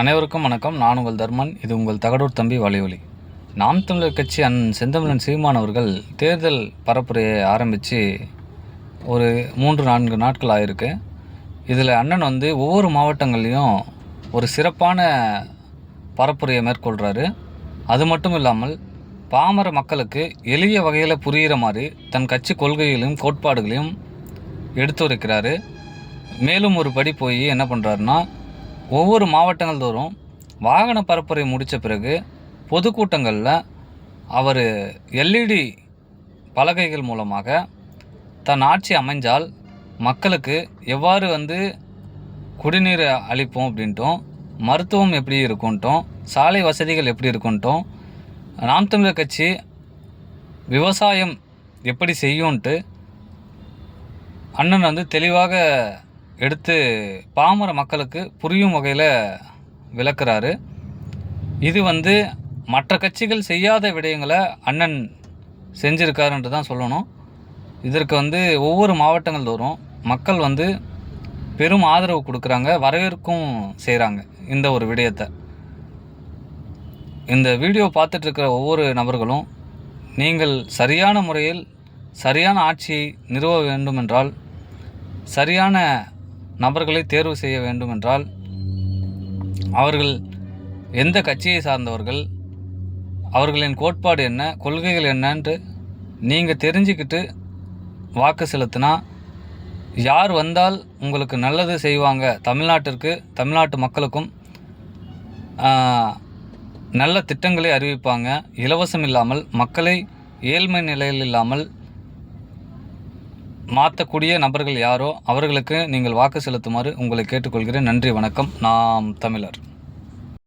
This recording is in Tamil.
அனைவருக்கும் வணக்கம். நான் உங்கள் தர்மன். இது உங்கள் தகடூர் தம்பி வலையொலி. நாம் தமிழர் கட்சி செந்தமிழன் சீமான் அவர்கள் தேர்தல் பரப்புரையை ஆரம்பித்து ஒரு 3-4 நாட்கள் ஆகிருக்கு. இதில் அண்ணன் ஒவ்வொரு மாவட்டங்கள்லேயும் ஒரு சிறப்பான பரப்புரையை மேற்கொள்கிறாரு. அது மட்டும் இல்லாமல் பாமர மக்களுக்கு எளிய வகையில் புரிகிற மாதிரி தன் கட்சி கொள்கைகளையும் கோட்பாடுகளையும் எடுத்துரைக்கிறாரு. மேலும் ஒரு படி போய் என்ன பண்ணுறாருன்னா, ஒவ்வொரு மாவட்டங்கள் தோறும் வாகன பரப்புரை முடித்த பிறகு பொதுக்கூட்டங்களில் அவர் எல்இடி பலகைகள் மூலமாக தன் ஆட்சி அமைஞ்சால் மக்களுக்கு எவ்வாறு குடிநீர் அளிப்போம் அப்படின்ட்டும், மருத்துவம் எப்படி இருக்குன்ட்டும், சாலை வசதிகள் எப்படி இருக்குன்ட்டும், நாம் தமிழர் கட்சி விவசாயம் எப்படி செய்யும்ன்ட்டு அண்ணன் தெளிவாக எடுத்து பாமர மக்களுக்கு புரியும் வகையில் விளக்குறாரு. இது மற்ற கட்சிகள் செய்யாத விடயங்களை அண்ணன் செஞ்சுருக்காருன்ட்டு தான் சொல்லணும். இதற்கு ஒவ்வொரு மாவட்டங்கள் தோறும் மக்கள் பெரும் ஆதரவு கொடுக்குறாங்க, வரவேற்கும் செய்கிறாங்க இந்த ஒரு விடயத்தை. இந்த வீடியோ பார்த்துட்ருக்கிற ஒவ்வொரு நபர்களும் நீங்கள் சரியான முறையில் சரியான ஆட்சியை நிறுவ வேண்டுமென்றால், சரியான நபர்களை தேர்வு செய்ய வேண்டுமென்றால், அவர்கள் எந்த கட்சியை சார்ந்தவர்கள், அவர்களின் கோட்பாடு என்ன, கொள்கைகள் என்னன்ட்டு நீங்கள் தெரிஞ்சுக்கிட்டு வாக்கு செலுத்தினா யார் வந்தால் உங்களுக்கு நல்லது செய்வாங்க, தமிழ்நாட்டிற்கு தமிழ்நாட்டு மக்களுக்கும் நல்ல திட்டங்களை அறிவிப்பாங்க, இலவசம் இல்லாமல் மக்களை ஏழ்மை நிலையில் இல்லாமல் மாற்றக்கூடிய நபர்கள் யாரோ அவர்களுக்கு நீங்கள் வாக்கு செலுத்துமாறு உங்களை கேட்டுக்கொள்கிறேன். நன்றி, வணக்கம். நாம் தமிழர்.